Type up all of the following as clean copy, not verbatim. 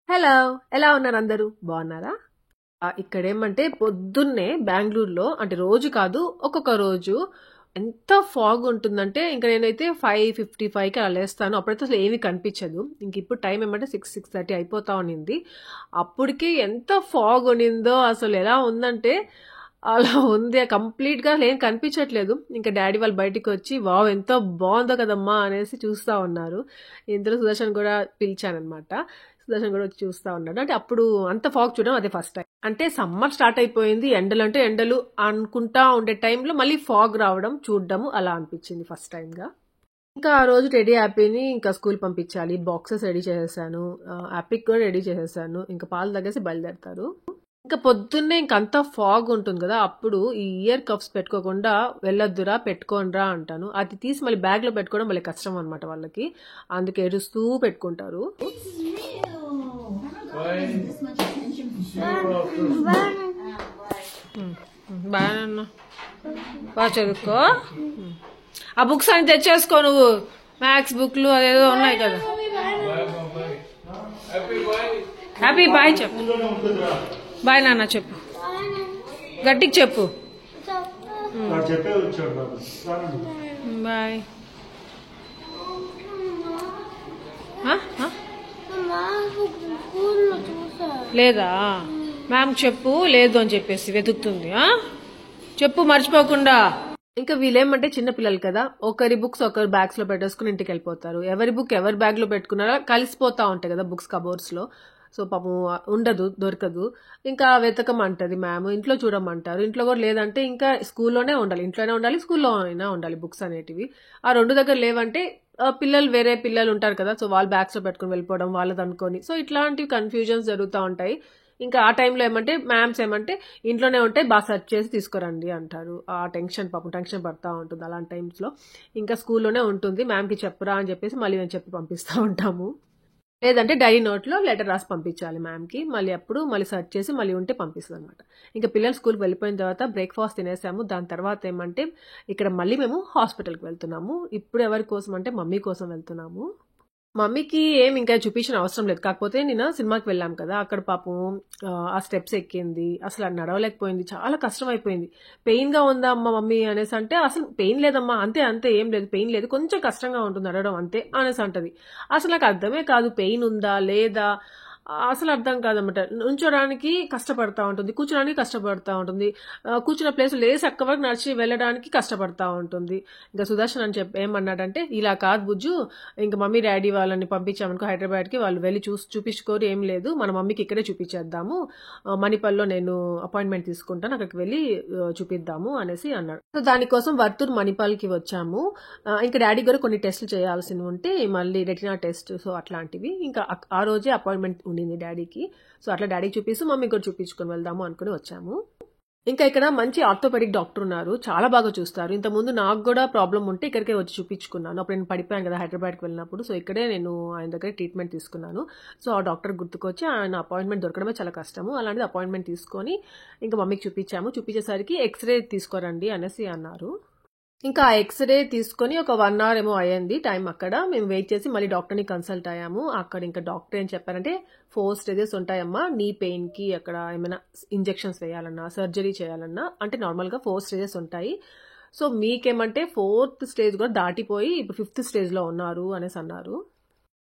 Hello! ఎలా ఉన్నారు అందరూ? బాగున్నారా? ఇక్కడేమంటే పొద్దున్నే బెంగుళూరులో అంటే రోజు కాదు, ఒక్కొక్క రోజు ఎంత ఫాగ్ ఉంటుందంటే ఇంక నేనైతే 5:55కి అలా లేస్తాను. అప్పుడైతే అసలు ఏమీ కనిపించదు. ఇంక ఇప్పుడు టైం ఏమంటే 6, 6:30 అయిపోతా ఉన్నింది. అప్పటికి ఎంత ఫాగ్ ఉన్నిందో అసలు ఎలా ఉందంటే అలా ఉంది. కంప్లీట్‌గా అసలేం కనిపించట్లేదు. ఇంక డ్యాడీ వాళ్ళు బయటికొచ్చి వావ్! ఎంత బావుందో కదమ్మా! అనేసి చూస్తా ఉన్నారు. ఇంతలో సుదర్శన్ కూడా పిలిచాననమాట. సుదర్శన్ కూడా వచ్చి చూస్తా ఉన్నాడు. అంటే అప్పుడు అంత ఫాగ్ చూడడం అదే ఫస్ట్ టైం. అంటే సమ్మర్ స్టార్ట్ అయిపోయింది. ఎండలంటే ఎండలు అనుకుంటా ఉండే టైంలో మళ్ళీ ఫాగ్ రావడం, చూడడము అలా అనిపించింది ఫస్ట్ టైమ్‌గా. ఇంకా ఆ రోజు టెడ్డీ హ్యాపీని ఇంకా స్కూల్ పంపించాలి. బాక్సెస్ రెడీ చేసేసాను. హ్యాపీకి కూడా రెడీ చేసేసాను. ఇంకా పాలు తాగేసి బయలుదేరతారు. ఇంకా పొద్దున్నే ఇంకంతా ఫాగ్ ఉంటుంది కదా! అప్పుడు ఈ ఇయర్ కప్స్ పెట్టుకోకుండా వెళ్ళొద్దురా పెట్టుకోండిరా అంటాను. అది తీసి మళ్ళీ బ్యాగ్‌లో పెట్టుకోవడం భలే కష్టం అనమాట వాళ్ళకి. అందుకే ఏడుస్తూ పెట్టుకుంటారు. బాగా బాగా చదువుకో. ఆ బుక్స్ అని తెచ్చేసుకో నువ్వు. మ్యాథ్స్ బుక్లు అదేదో ఉన్నాయి కదా. హ్యాపీ బాయ్ చెప్పు. బాయ్ నాన్న చెప్పు. గట్టికి చెప్పు. బాయ్. లేదా మ్యామ్ చెప్పు లేదు అని చెప్పేసి వెతుకుతుంది. చెప్పు మర్చిపోకుండా. ఇంకా వీళ్ళేమంటే చిన్నపిల్లలు కదా, ఒకరి బుక్స్ ఒకరి బ్యాగ్స్ లో పెట్టేసుకుని ఇంటికి వెళ్ళిపోతారు. ఎవరి బుక్ ఎవరి బ్యాగ్ లో పెట్టుకున్నారా కలిసిపోతా ఉంటాయి కదా బుక్స్ కబోర్డ్స్ లో. సో పాపం ఉండదు, దొరకదు. ఇంకా వెతకమంటది మ్యామ్. ఇంట్లో చూడమంటారు. ఇంట్లో కూడా లేదంటే ఇంకా స్కూల్లోనే ఉండాలి. ఇంట్లోనే ఉండాలి, స్కూల్లో అయినా ఉండాలి బుక్స్ అనేటివి. ఆ రెండు దగ్గర లేవంటే పిల్లలు వేరే పిల్లలు ఉంటారు కదా, సో వాళ్ళ బ్యాగ్స్ లో పెట్టుకుని వెళ్ళిపోవడం వాళ్ళది అనుకొని. సో ఇట్లాంటివి కన్ఫ్యూజన్స్ జరుగుతూ ఉంటాయి. ఇంకా ఆ టైంలో ఏమంటే మ్యామ్స్ ఏమంటే ఇంట్లోనే ఉంటే బాగా సెర్చ్ చేసి తీసుకురండి అంటారు. ఆ టెన్షన్ పాపం టెన్షన్ పడతా ఉంటుంది అలాంటి టైమ్స్లో. ఇంకా స్కూల్లోనే ఉంటుంది, మ్యామ్కి చెప్పురా అని చెప్పేసి మళ్ళీ మేము చెప్పి పంపిస్తూ ఉంటాము. లేదంటే డైరీ నోట్లో లెటర్ రాసి పంపించాలి మ్యామ్కి. మళ్ళీ అప్పుడు మళ్ళీ సెర్చ్ చేసి మళ్ళీ ఉంటే పంపిస్తుంది అనమాట. ఇంకా పిల్లలు స్కూల్కి వెళ్ళిపోయిన తర్వాత బ్రేక్ఫాస్ట్ తినేసాము. దాని తర్వాత ఏమంటే ఇక్కడ మళ్ళీ మేము హాస్పిటల్కి వెళ్తున్నాము. ఇప్పుడు ఎవరి కోసం అంటే మమ్మీ కోసం వెళ్తున్నాము. మమ్మీకి ఏం ఇంకా చూపించిన అవసరం లేదు. కాకపోతే నిన్న సినిమాకి వెళ్ళాం కదా, అక్కడ పాపం ఆ స్టెప్స్ ఎక్కింది. అసలు అది నడవలేకపోయింది. చాలా కష్టం అయిపోయింది. పెయిన్ గా ఉందా అమ్మ మమ్మీ అనేసి అంటే అసలు పెయిన్ లేదమ్మా, అంతే అంతే, ఏం లేదు, పెయిన్ లేదు, కొంచెం కష్టంగా ఉంటుంది నడవడం అంతే అనేసి అంటది. అసలు నాకు అర్థమే కాదు, పెయిన్ ఉందా లేదా అసలు అర్థం కాదన్నమాట. నుంచోడానికి కష్టపడతా ఉంటుంది, కూర్చోడానికి కష్టపడతా ఉంటుంది, కూర్చున్న ప్లేస్ లేసి అక్క వరకు నడిచి వెళ్ళడానికి కష్టపడతా ఉంటుంది. ఇంకా సుదర్శన్ అని చెప్పి ఏమన్నాడంటే, ఇలా కాదు బుజ్జు, ఇంకా మమ్మీ డాడీ వాళ్ళని పంపించామనుకో హైదరాబాద్కి, వాళ్ళు వెళ్ళి చూపించుకోరు, ఏం లేదు, మన మమ్మీకి ఇక్కడే చూపించేద్దాము, మణిపల్లో నేను అపాయింట్మెంట్ తీసుకుంటాను, అక్కడికి వెళ్ళి చూపిద్దాము అనేసి అన్నాడు. సో దానికోసం వర్తూర్ మణిపాల్కి వచ్చాము. ఇంకా డాడీ కూడా కొన్ని టెస్టులు చేయాల్సినవి ఉంటే మళ్ళీ రెటినా టెస్ట్, సో అట్లాంటివి. ఇంకా ఆ రోజే అపాయింట్మెంట్ ఉండింది డాడీకి. సో అట్లా డాడీకి చూపిస్తూ మమ్మీ కూడా చూపించుకొని వెళ్దాము అనుకుని వచ్చాము. ఇంకా ఇక్కడ మంచి ఆర్థోపెడిక్ డాక్టర్ ఉన్నారు, చాలా బాగా చూస్తారు. ఇంతకుముందు నాకు కూడా ప్రాబ్లం ఉంటే ఇక్కడికే వచ్చి చూపించుకున్నాను. అప్పుడు నేను పడిపోయాను కదా హైదరాబాద్కి వెళ్ళినప్పుడు. సో ఇక్కడే నేను ఆయన దగ్గర ట్రీట్మెంట్ తీసుకున్నాను. సో ఆ డాక్టర్ గుర్తుకొచ్చి ఆయన అపాయింట్మెంట్ దొరకడమే చాలా కష్టము. అలాంటిది అపాయింట్మెంట్ తీసుకొని ఇంకా మమ్మీకి చూపించాము. చూపించేసరికి ఎక్స్రే తీసుకోరండి అనేసి అన్నారు. ఇంకా ఆ ఎక్స్రే తీసుకొని ఒక 1 అవర్ ఏమో అయ్యింది టైం. అక్కడ మేము వెయిట్ చేసి మళ్ళీ డాక్టర్ని కన్సల్ట్ అయ్యాము. అక్కడ ఇంకా డాక్టర్ ఏం చెప్పారంటే 4 స్టేజెస్ ఉంటాయమ్మా నీ పెయిన్కి. అక్కడ ఏమైనా ఇంజెక్షన్స్ వేయాలన్నా సర్జరీ చేయాలన్నా అంటే నార్మల్గా 4 స్టేజెస్ ఉంటాయి. సో మీకేమంటే 4th స్టేజ్ కూడా దాటిపోయి ఇప్పుడు 5th స్టేజ్లో ఉన్నారు అనేసి అన్నారు.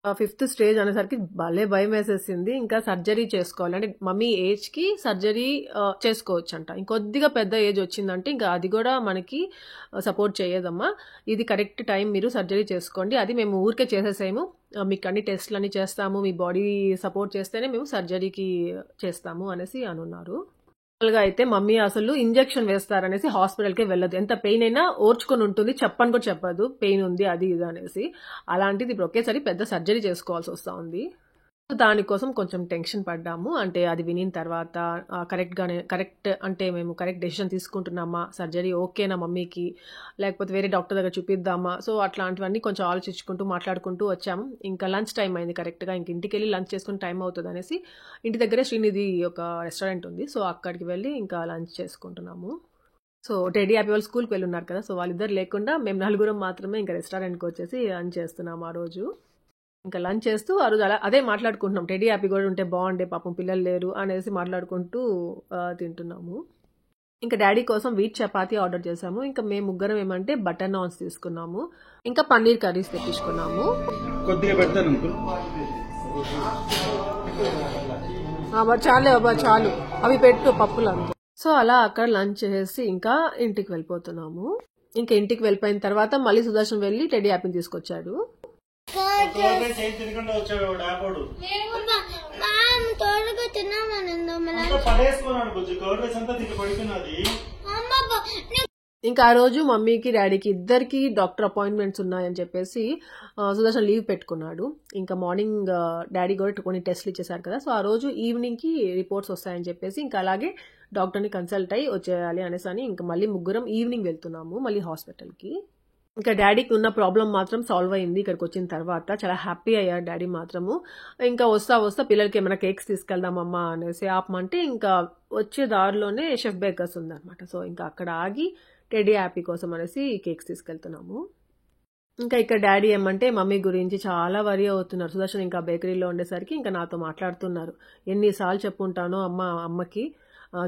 5th స్టేజ్ అనేసరికి భలే భయం వేసేసింది. ఇంకా సర్జరీ చేసుకోవాలి అంటే మమ్మీ ఏజ్కి సర్జరీ చేసుకోవచ్చు అంట. ఇంకొద్దిగా పెద్ద ఏజ్ వచ్చిందంటే ఇంకా అది కూడా మనకి సపోర్ట్ చేయదమ్మా, ఇది కరెక్ట్ టైం, మీరు సర్జరీ చేసుకోండి, అది మేము ఊరికే చేసేసాము, మీకు అన్ని టెస్ట్లు అన్ని చేస్తాము, మీ బాడీ సపోర్ట్ చేస్తేనే మేము సర్జరీకి చేస్తాము అనేసి అనున్నారు. గా అయితే మమ్మీ అసలు ఇంజెక్షన్ వేస్తారనేసి హాస్పిటల్కే వెళ్ళదు. ఎంత పెయిన్ అయినా ఓర్చుకొని ఉంటుంది, చెప్పని కూడా చెప్పదు పెయిన్ ఉంది అది ఇది అనేసి. అలాంటిది ఇప్పుడు ఒకేసారి పెద్ద సర్జరీ చేసుకోవాల్సి వస్తూ ఉంది. దానికోసం కొంచెం టెన్షన్ పడ్డాము. అంటే అది వినిన తర్వాత కరెక్ట్ అంటే మేము కరెక్ట్ డెసిషన్ తీసుకుంటున్నామా, సర్జరీ ఓకేనా మమ్మీకి, లేకపోతే వేరే డాక్టర్ దగ్గర చూపిద్దామా, సో అట్లాంటివన్నీ కొంచెం ఆలోచించుకుంటూ మాట్లాడుకుంటూ వచ్చాము. ఇంకా లంచ్ టైం అయింది కరెక్ట్గా. ఇంక ఇంటికి వెళ్ళి లంచ్ చేసుకుని టైం అవుతుంది అనేసి ఇంటి దగ్గరే శ్రీనిధి ఒక రెస్టారెంట్ ఉంది, సో అక్కడికి వెళ్ళి ఇంకా లంచ్ చేసుకుంటున్నాము. సో టెడ్డీ హ్యాపీ వాళ్ళు స్కూల్కి వెళ్ళి ఉన్నారు కదా, సో వాళ్ళిద్దరు లేకుండా మేము నలుగురం మాత్రమే ఇంకా రెస్టారెంట్కి వచ్చేసి లంచ్ చేస్తున్నాము ఆ రోజు. ఇంకా లంచ్ చేస్తూ ఆ రోజు అలా అదే మాట్లాడుకుంటున్నాం. టెడ్డీ హ్యాపీ కూడా ఉంటే బాగుండే, పాపం పిల్లలు లేరు అనేసి మాట్లాడుకుంటూ తింటున్నాము. ఇంకా డాడీ కోసం వీట్ చపాతీ ఆర్డర్ చేసాము. ఇంకా మేము ముగ్గురం ఏమంటే బటర్ నాన్స్ తీసుకున్నాము, ఇంకా పన్నీర్ కర్రీస్ తెప్పించుకున్నాము. కొద్దిగా పెడతాను చాలే బాబా, చాలు, అవి పెట్టు పప్పులు అంతా. సో అలా అక్కడ లంచ్ చేసి ఇంకా ఇంటికి వెళ్ళిపోతున్నాము. ఇంకా ఇంటికి వెళ్ళిపోయిన తర్వాత మళ్ళీ సుదర్శన్ వెళ్ళి టెడ్డీ హ్యాపీని తీసుకొచ్చాడు. ఇంకా ఆ రోజు మమ్మీకి డాడీకి ఇద్దరికి డాక్టర్ అపాయింట్మెంట్స్ ఉన్నాయని చెప్పేసి సుదర్శన్ లీవ్ పెట్టుకున్నాడు. ఇంకా మార్నింగ్ డాడీ కూడా కొన్ని టెస్ట్లు ఇచ్చేసారు కదా, సో ఆ రోజు ఈవినింగ్ కి రిపోర్ట్స్ వస్తాయని చెప్పేసి ఇంకా అలాగే డాక్టర్ని కన్సల్ట్ అయ్యి వచ్చేయాలి అనేసి అని ఇంకా మళ్ళీ ముగ్గురం ఈవినింగ్ వెళ్తున్నాము మళ్ళీ హాస్పిటల్కి. ఇంకా డాడీకి ఉన్న ప్రాబ్లం మాత్రం సాల్వ్ అయింది. ఇక్కడికి వచ్చిన తర్వాత చాలా హ్యాపీ అయ్యారు డాడీ మాత్రము. ఇంకా వస్తా పిల్లలకి ఏమైనా కేక్స్ తీసుకెళ్దామమ్మా అనేసి ఆపమంటే ఇంకా వచ్చే దారిలోనే షెఫ్ బేకర్స్ ఉందన్నమాట. సో ఇంకా అక్కడ ఆగి టెడ్డీ హ్యాపీ కోసం అనేసి కేక్స్ తీసుకెళ్తున్నాము. ఇంకా ఇక్కడ డాడీ ఏమంటే మమ్మీ గురించి చాలా వరీ అవుతున్నారు. సుదర్శన్ ఇంకా బేకరీలో ఉండేసరికి ఇంకా నాతో మాట్లాడుతున్నారు. ఎన్నిసార్లు చెప్పుంటానో అమ్మకి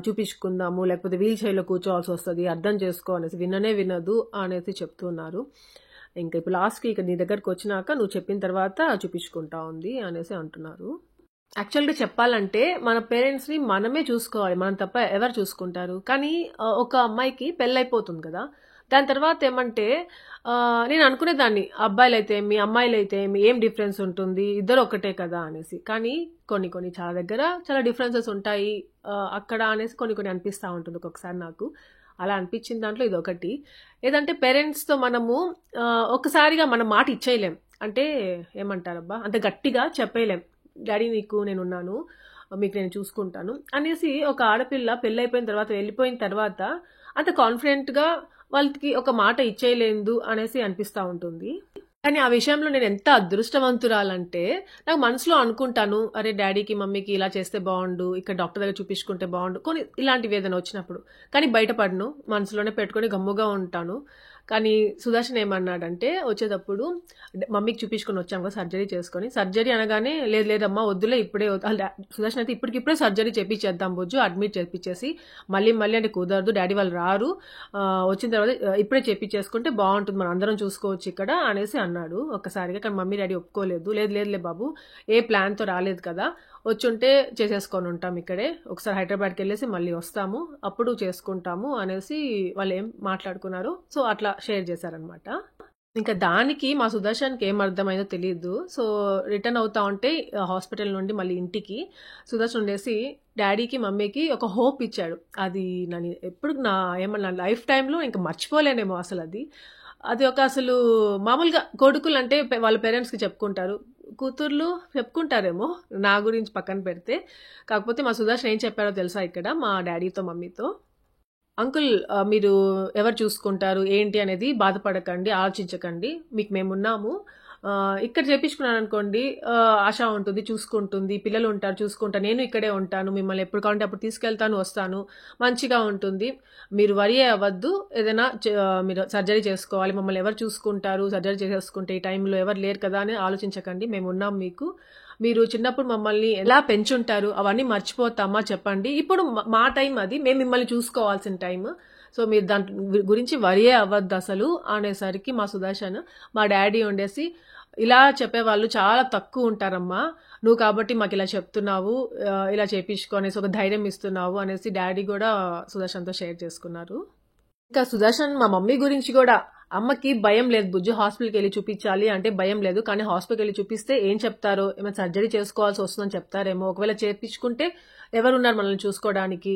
చూపించుకుందాము, లేకపోతే వీల్ చైర్లో కూర్చోవాల్సి వస్తుంది, అర్థం చేసుకో అనేసి, విననే వినదు అనేసి చెప్తున్నారు. ఇంకా ఇప్పుడు లాస్ట్కి ఇక్కడ నీ దగ్గరకు వచ్చినాక నువ్వు చెప్పిన తర్వాత చూపించుకుంటా ఉంది అనేసి అంటున్నారు. యాక్చువల్గా చెప్పాలంటే మన పేరెంట్స్ని మనమే చూసుకోవాలి, మనం తప్ప ఎవరు చూసుకుంటారు. కానీ ఒక అమ్మాయికి పెళ్ళైపోతుంది కదా, దాని తర్వాత ఏమంటే నేను అనుకునేదాన్ని అబ్బాయిలు అయితే ఏమి అమ్మాయిలు అయితే ఏమి ఏం డిఫరెన్స్ ఉంటుంది, ఇద్దరు ఒకటే కదా అనేసి. కానీ కొన్ని చాలా దగ్గర చాలా డిఫరెన్సెస్ ఉంటాయి అక్కడ అనేసి కొన్ని అనిపిస్తూ ఉంటుంది ఒక్కొక్కసారి. నాకు అలా అనిపించిన దాంట్లో ఇది ఒకటి. ఏదంటే పేరెంట్స్తో మనము ఒకసారిగా మన మాట ఇచ్చేయలేం, అంటే ఏమంటారబ్బా అంత గట్టిగా చెప్పేయలేం, డాడీ నీకు నేనున్నాను, మీకు నేను చూసుకుంటాను అనేసి. ఒక ఆడపిల్ల పెళ్ళైపోయిన తర్వాత వెళ్ళిపోయిన తర్వాత అంత కాన్ఫిడెంట్గా వాళ్ళకి ఒక మాట ఇచ్చేయలేదు అనేసి అనిపిస్తూ ఉంటుంది. కానీ ఆ విషయంలో నేను ఎంత అదృష్టవంతురాలంటే నాకు మనసులో అనుకుంటాను, అరే డాడీకి మమ్మీకి ఇలా చేస్తే బాగుండు, ఇక్కడ డాక్టర్ దగ్గర చూపించుకుంటే బాగుండు, కొన్ని ఇలాంటివి ఏదైనా వచ్చినప్పుడు. కానీ బయటపడను, మనసులోనే పెట్టుకొని గమ్ముగా ఉంటాను. కానీ సుదర్శన్ ఏమన్నాడంటే వచ్చేటప్పుడు మమ్మీకి చూపించుకొని వచ్చాం కదా సర్జరీ చేసుకొని, సర్జరీ అనగానే లేదమ్మా వద్దులే ఇప్పుడే, సుదర్శన్ అయితే ఇప్పటికిప్పుడే సర్జరీ చేపించేద్దాం బుజ్జు, అడ్మిట్ చేపించేసి మళ్ళీ అంటే కుదరదు, డాడీ వాళ్ళు రారు, వచ్చిన తర్వాత ఇప్పుడే చేపించేసుకుంటే బాగుంటుంది, మనం అందరం చూసుకోవచ్చు ఇక్కడ అనేసి అన్నాడు ఒక్కసారిగా. కానీ మమ్మీ డాడీ ఒప్పుకోలేదు. లేదులే బాబు, ఏ ప్లాన్తో రాలేదు కదా, వచ్చుంటే చేసేసుకొని ఉంటాం ఇక్కడే, ఒకసారి హైదరాబాద్కి వెళ్ళేసి మళ్ళీ వస్తాము అప్పుడు చేసుకుంటాము అనేసి వాళ్ళు ఏం మాట్లాడుకున్నారు. సో అట్లా షేర్ చేశారనమాట. ఇంకా దానికి మా సుదర్శన్కి ఏం అర్థమైందో తెలియదు. సో రిటర్న్ అవుతా ఉంటే హాస్పిటల్ నుండి మళ్ళీ ఇంటికి సుదర్శన్ ఉండేసి డాడీకి మమ్మీకి ఒక హోప్ ఇచ్చాడు. అది నన్ను ఎప్పుడు ఏమన్నా లైఫ్ టైంలో ఇంకా మర్చిపోలేనేమో అసలు. అది ఒక అసలు మామూలుగా కొడుకులు అంటే వాళ్ళ పేరెంట్స్కి చెప్పుకుంటారు, కూతుర్లు చెప్పుకుంటారేమో, నా గురించి పక్కన పెడితే. కాకపోతే మా సుదర్శన్ ఏం చెప్పారో తెలుసా ఇక్కడ మా డాడీతో మమ్మీతో, అంకుల్ మీరు ఎవరు చూసుకుంటారు ఏంటి అనేది బాధపడకండి, ఆలోచించకండి, మీకు మేమున్నాము, ఇక్కడ చేపించుకున్నాను అనుకోండి ఆశ ఉంటుంది, చూసుకుంటుంది, పిల్లలు ఉంటారు చూసుకుంటా, నేను ఇక్కడే ఉంటాను, మిమ్మల్ని ఎప్పుడు కావాలంటే అప్పుడు తీసుకెళ్తాను వస్తాను, మంచిగా ఉంటుంది, మీరు వరి అవ్వద్దు, ఏదైనా మీరు సర్జరీ చేసుకోవాలి, మమ్మల్ని ఎవరు చూసుకుంటారు, సర్జరీ చేసేసుకుంటే ఈ టైంలో ఎవరు లేరు కదా అని ఆలోచించకండి, మేము ఉన్నాం మీకు, మీరు చిన్నప్పుడు మమ్మల్ని ఎలా పెంచుంటారు అవన్నీ మర్చిపోతామా చెప్పండి, ఇప్పుడు మా టైం అది, మేము మిమ్మల్ని చూసుకోవాల్సిన టైం, సో మీరు దాని గురించి వరియే అవ్వద్దు అసలు అనేసరికి మా సుదర్శన్ మా డాడీ ఉండేసి, ఇలా చెప్పేవాళ్ళు చాలా తక్కువ ఉంటారమ్మా, నువ్వు కాబట్టి మాకు ఇలా చెప్తున్నావు, ఇలా చేపించుకో అనేసి ఒక ధైర్యం ఇస్తున్నావు అనేసి డాడీ కూడా సుదర్శన్తో షేర్ చేసుకున్నారు. ఇంకా సుదర్శన్ మా మమ్మీ గురించి కూడా, అమ్మకి భయం లేదు బుజ్జు, హాస్పిటల్కి వెళ్ళి చూపించాలి అంటే భయం లేదు, కానీ హాస్పిటల్కి వెళ్ళి చూపిస్తే ఏం చెప్తారో, ఏమైనా సర్జరీ చేసుకోవాల్సి వస్తుందని చెప్తారేమో, ఒకవేళ చేపించుకుంటే ఎవరున్నారు మనల్ని చూసుకోవడానికి,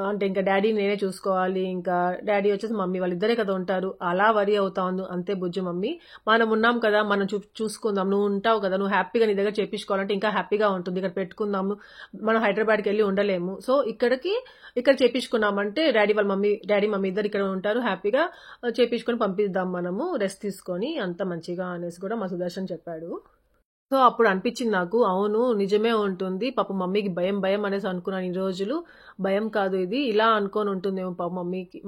అంటే ఇంకా డాడీ నేనే చూసుకోవాలి, ఇంకా డాడీ వచ్చేసి మమ్మీ వాళ్ళిద్దరే కదా ఉంటారు, అలా వరి అవుతా ఉంది అంతే బుజ్జు మమ్మీ, మనం ఉన్నాం కదా మనం చూసుకుందాం, నువ్వు ఉంటావు కదా, నువ్వు హ్యాపీగా నీ దగ్గర చేపించుకోవాలంటే ఇంకా హ్యాపీగా ఉంటుంది, ఇక్కడ పెట్టుకుందాము, మనం హైదరాబాద్కి వెళ్ళి ఉండలేము, సో ఇక్కడ చేపించుకున్నామంటే డాడీ మమ్మీ ఇద్దరు ఇక్కడ ఉంటారు, హ్యాపీగా చేపించుకొని పంపిద్దాం మనము, రెస్ట్ తీసుకొని అంత మంచిగా అనేసి కూడా మా సుదర్శన్ చెప్పాడు. సో అప్పుడు అనిపించింది నాకు, అవును నిజమే ఉంటుంది, పాప మమ్మీకి భయం భయం అనేసి అనుకున్నాను ఈ రోజులు. భయం కాదు ఇది, ఇలా అనుకొని ఉంటుందేమో పాప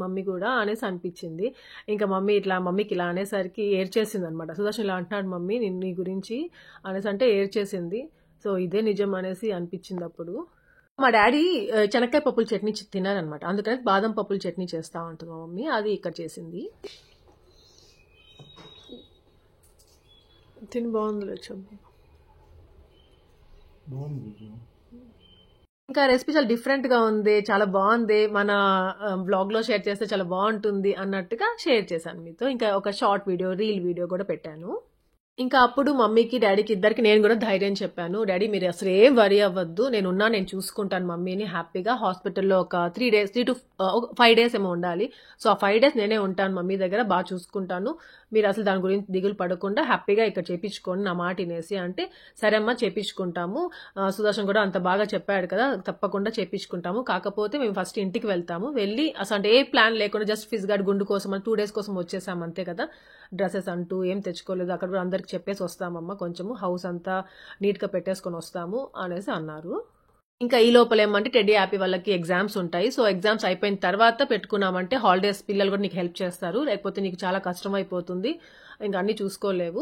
మమ్మీ కూడా అనేసి అనిపించింది. ఇంకా మమ్మీకి ఇలా అనేసరికి ఏడ్చేసింది అనమాట. సుదర్శన్ ఇలా అంటున్నాడు మమ్మీ నీ గురించి అనేసి అంటే ఏడ్చేసింది. సో ఇదే నిజం అనేసి అనిపించింది అప్పుడు. మా డాడీ శనక్కాయ పప్పుల చట్నీ తినారనమాట, అందుకని బాదం పప్పుల చట్నీ చేస్తా ఉంటుంది మా మమ్మీ, అది ఇక్కడ చేసింది. తిని బాగుంది చెప్పు. ఇంకా రెసిపీ చాలా డిఫరెంట్ గా ఉంది, చాలా బాగుంది, మన బ్లాగ్ లో షేర్ చేస్తే చాలా బాగుంటుంది అన్నట్టుగా షేర్ చేశాను మీతో. ఇంకా ఒక షార్ట్ వీడియో, రీల్ వీడియో కూడా పెట్టాను. ఇంకా అప్పుడు మమ్మీకి డాడీకి ఇద్దరికి నేను కూడా ధైర్యం చెప్పాను, డాడీ మీరు అసలు ఏం వరి అవ్వద్దు, నేను చూసుకుంటాను మమ్మీని హ్యాపీగా. హాస్పిటల్లో ఒక 3 to 5 days ఏమో ఉండాలి. సో ఆ 5 days నేనే ఉంటాను మమ్మీ దగ్గర, బాగా చూసుకుంటాను, మీరు అసలు దాని గురించి దిగులు పడకుండా హ్యాపీగా ఇక్కడ చేపించుకోండి నా మాట వినేసి అంటే, సరే అమ్మా చేపించుకుంటాము, సుదర్శన్ కూడా అంత బాగా చెప్పాడు కదా తప్పకుండా చేపించుకుంటాము, కాకపోతే మేము ఫస్ట్ ఇంటికి వెళ్తాము, వెళ్ళి అసలు అంటే ఏ ప్లాన్ లేకుండా జస్ట్ ఫిజ్ గార్డ్ గుండు కోసం 2 days కోసం వచ్చేసాం అంతే కదా, డ్రెస్సెస్ అంటూ ఏం తెచ్చుకోలేదు, అక్కడ కూడా అందరికి చెప్పేసి వస్తామమ్మా, కొంచెము హౌస్ అంతా నీట్ గా పెట్టేసుకొని వస్తాము అనేసి అన్నారు. ఇంకా ఈ లోపల ఏమంటే టెడ్డీ హ్యాపీ వాళ్ళకి ఎగ్జామ్స్ ఉంటాయి. సో ఎగ్జామ్స్ అయిపోయిన తర్వాత పెట్టుకున్నామంటే హాలిడేస్ పిల్లలు కూడా నీకు హెల్ప్ చేస్తారు, లేకపోతే నీకు చాలా కష్టం అయిపోతుంది, ఇంకా అన్ని చూసుకోలేవు,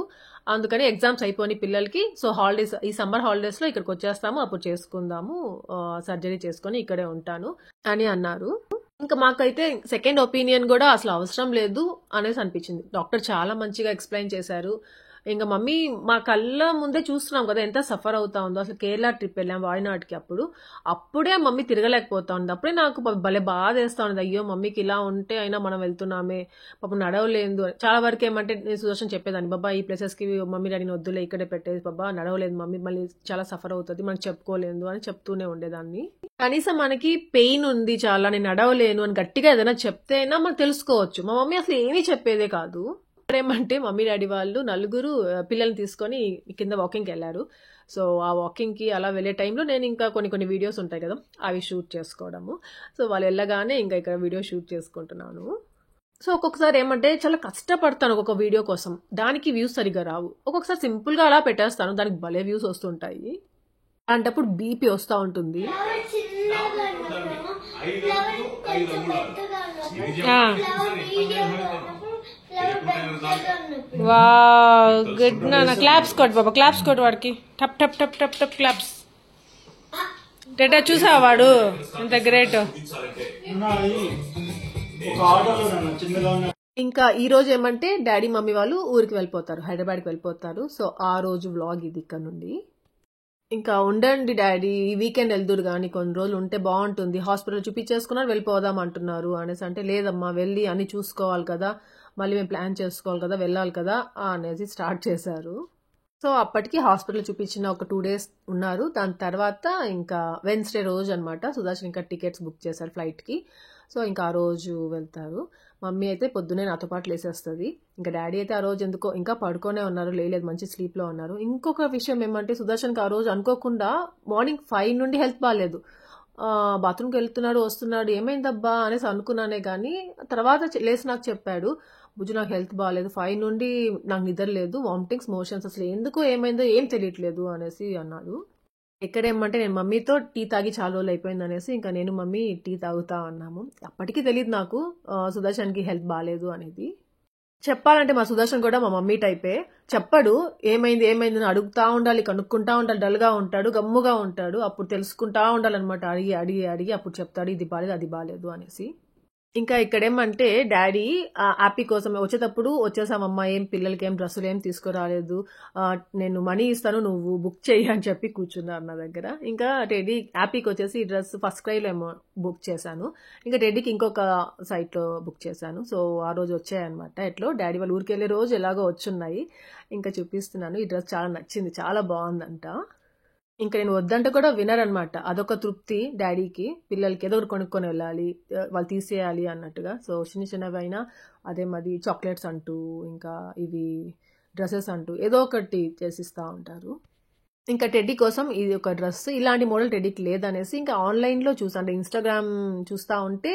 అందుకని ఎగ్జామ్స్ అయిపోయి పిల్లలకి సో హాలిడేస్, ఈ సమ్మర్ హాలిడేస్ లో ఇక్కడికి వచ్చేస్తాము, అప్పుడు చేసుకుందాము, సర్జరీ చేసుకొని ఇక్కడే ఉంటాను అని అన్నారు. ఇంకా మాకైతే సెకండ్ ఒపీనియన్ కూడా అసలు అవసరం లేదు అనేసి అనిపించింది. డాక్టర్ చాలా మంచిగా ఎక్స్ప్లెయిన్ చేశారు. ఇంకా మమ్మీ మా కళ్ళ ముందే చూస్తున్నాం కదా ఎంత సఫర్ అవుతా ఉందో. అసలు కేరళ ట్రిప్ వెళ్ళాం వాయనాడ్కి, అప్పుడే మమ్మీ తిరగలేకపోతా ఉంది. అప్పుడే నాకు భలే బాధ వేస్తా ఉంది, అయ్యో మమ్మీకి ఇలా ఉంటే అయినా మనం వెళ్తున్నామే, పాపం నడవలేదు. చాలా వరకు ఏమంటే నేను సుదర్శన్ చెప్పేదాన్ని, బాబా ఈ ప్లేసెస్కి మమ్మీ డాడీని వద్దులే ఇక్కడే పెట్టేది, బాబా నడవలేదు మమ్మీ మళ్ళీ చాలా సఫర్ అవుతుంది, మనకి చెప్పుకోలేదు అని చెప్తూనే ఉండేదాన్ని. కనీసం మనకి పెయిన్ ఉంది చాలా, నేను నడవలేను అని గట్టిగా ఏదైనా చెప్తే అయినా మనం తెలుసుకోవచ్చు. మా మమ్మీ అసలు ఏమీ చెప్పేదే కాదు. ఏమంటే మమ్మీ డాడీ వాళ్ళు నలుగురు పిల్లల్ని తీసుకొని కింద వాకింగ్కి వెళ్ళారు. సో ఆ వాకింగ్కి అలా వెళ్ళే టైంలో నేను ఇంకా కొన్ని వీడియోస్ ఉంటాయి కదా అవి షూట్ చేసుకోవడము. సో వాళ్ళు వెళ్ళగానే ఇంకా ఇక్కడ వీడియో షూట్ చేసుకుంటున్నాను. సో ఒక్కొక్కసారి ఏమంటే చాలా కష్టపడతాను ఒక్కొక్క వీడియో కోసం, దానికి వ్యూస్ సరిగ్గా రావు. ఒక్కొక్కసారి సింపుల్గా అలా పెట్టేస్తాను, దానికి భలే వ్యూస్ వస్తుంటాయి. అలాంటప్పుడు బీపీ వస్తూ ఉంటుంది. గుడ్ నాన్న, క్లాప్స్ కొట్టు బాబా, క్లాప్స్ కొట్టు వాడికి, టప్ టప్ టప్ టప్ టప్ క్లాప్స్. డేటా చూసావా వాడు ఎంత గ్రేట్. ఇంకా ఈ రోజు ఏమంటే డాడీ మమ్మీ వాళ్ళు ఊరికి వెళ్ళిపోతారు, హైదరాబాద్కి వెళ్ళిపోతారు. సో ఆ రోజు వ్లాగ్ ఇది ఇక్కడ నుండి. ఇంకా ఉండండి డాడీ ఈ వీకెండ్ వెళ్దురు కానీ కొన్ని రోజులు ఉంటే బాగుంటుంది, హాస్పిటల్ చూపించేసుకున్నారు వెళ్ళిపోదాం అంటున్నారు అనేసి అంటే, లేదమ్మా వెళ్ళి అన్ని చూసుకోవాలి కదా, మళ్ళీ మేము ప్లాన్ చేసుకోవాలి కదా, వెళ్ళాలి కదా అనేసి స్టార్ట్ చేశారు. సో అప్పటికి హాస్పిటల్ చూపించిన ఒక 2 days ఉన్నారు. దాని తర్వాత ఇంకా వెన్స్డే రోజు అనమాట సుదర్శన్ ఇంకా టికెట్స్ బుక్ చేశారు ఫ్లైట్కి. సో ఇంకా ఆ రోజు వెళ్తారు. మమ్మీ అయితే పొద్దునే నాతో పాటు లేసేస్తుంది. ఇంకా డాడీ అయితే ఆ రోజు ఎందుకో ఇంకా పడుకోనే ఉన్నారు, లేదు మంచి స్లీప్లో ఉన్నారు. ఇంకొక విషయం ఏమంటే సుదర్శన్కి ఆ రోజు అనుకోకుండా మార్నింగ్ 5 నుండి హెల్త్ బాగాలేదు, బాత్రూమ్కి వెళ్తున్నాడు వస్తున్నాడు, ఏమైందబ్బా అనేసి అనుకున్నానే కానీ తర్వాత లేసి నాకు చెప్పాడు, బుజ్జు నాకు హెల్త్ బాగాలేదు, 5 నుండి నాకు నిద్ర లేదు, వామిటింగ్స్ మోషన్స్, అసలు ఎందుకో ఏమైందో ఏం తెలియట్లేదు అనేసి అన్నాడు. ఎక్కడేమంటే నేను మమ్మీతో టీ తాగి చాలా రోజులు అయిపోయింది అనేసి ఇంకా నేను మమ్మీ టీ తాగుతా అన్నాము. అప్పటికి తెలియదు నాకు సుదర్శన్కి హెల్త్ బాగాలేదు అనేది. చెప్పాలంటే మా సుదర్శన్ కూడా మా మమ్మీ టైపే, చెప్పడు ఏమైంది అని అడుగుతా ఉండాలి, కనుక్కుంటా ఉండాలి, డల్గా ఉంటాడు, గమ్ముగా ఉంటాడు, అప్పుడు తెలుసుకుంటా ఉండాలన్నమాట, అడిగి అడిగి అడిగి అప్పుడు చెప్తాడు ఇది బాలేదు అది బాలేదు అనేసి. ఇంకా ఇక్కడేమంటే డాడీ యాపీ కోసం వచ్చేటప్పుడు వచ్చేసామమ్మా, ఏం పిల్లలకి ఏం డ్రెస్సులు ఏం తీసుకురాలేదు, నేను మనీ ఇస్తాను నువ్వు బుక్ చెయ్యి అని చెప్పి కూర్చున్నారు నా దగ్గర. ఇంకా టెడ్డీ యాపీకి వచ్చేసి ఈ డ్రెస్ ఫస్ట్ క్రైలో ఏమో బుక్ చేశాను, ఇంకా టెడ్డీకి ఇంకొక సైట్లో బుక్ చేశాను. సో ఆ రోజు వచ్చాయన్నమాట. ఎట్లో డాడీ వాళ్ళు ఊరికి వెళ్ళే రోజు ఎలాగో వచ్చున్నాయి, ఇంకా చూపిస్తున్నాను. ఈ డ్రెస్ చాలా నచ్చింది, చాలా బాగుందంట. ఇంకా నేను వద్దంటే కూడా వినరనమాట, అదొక తృప్తి డాడీకి, పిల్లలకి ఏదో ఒకటి కొనుక్కొని వెళ్ళాలి, వాళ్ళు తీసేయాలి అన్నట్టుగా. సో చిన్నవైనా అదే మాది చాక్లెట్స్ అంటూ ఇంకా ఇవి డ్రెస్సెస్ అంటూ ఏదో ఒకటి చేసిస్తూ ఉంటారు. ఇంకా టెడ్డీ కోసం ఇది ఒక డ్రెస్, ఇలాంటి మోడల్ టెడ్డీకి లేదనేసి ఇంకా ఆన్లైన్లో చూసాను, అంటే ఇన్స్టాగ్రామ్ చూస్తూ ఉంటే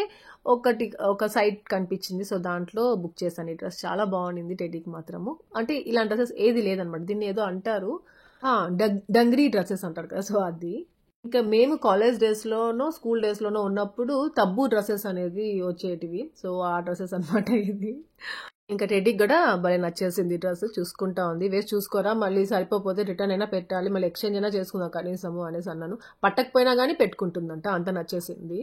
ఒక సైట్ కనిపించింది. సో దాంట్లో బుక్ చేశాను. ఈ డ్రెస్ చాలా బాగుండింది టెడ్డీకి మాత్రము, అంటే ఇలాంటి డ్రెస్సెస్ ఏది లేదనమాట, దీన్ని ఏదో అంటారు డంగ్రీ డ్రెస్సెస్ అంటారు కదా, సో అది. ఇంకా మేము కాలేజ్ డేస్లోనో స్కూల్ డేస్లోనో ఉన్నప్పుడు తబ్బు డ్రెస్సెస్ అనేది వచ్చేటివి, సో ఆ డ్రెస్సెస్ అనమాట ఇది. ఇంకా టెడ్డీకి కూడా భలే నచ్చేసింది డ్రెస్, చూసుకుంటా ఉంది. వేసి చూసుకోరా, మళ్ళీ సరిపోతే రిటర్న్ అయినా పెట్టాలి, మళ్ళీ ఎక్స్చేంజ్ అయినా చేసుకుందాం కనీసము అనేసి అన్నాను. పట్టకపోయినా కానీ పెట్టుకుంటుందంట, అంత నచ్చేసింది.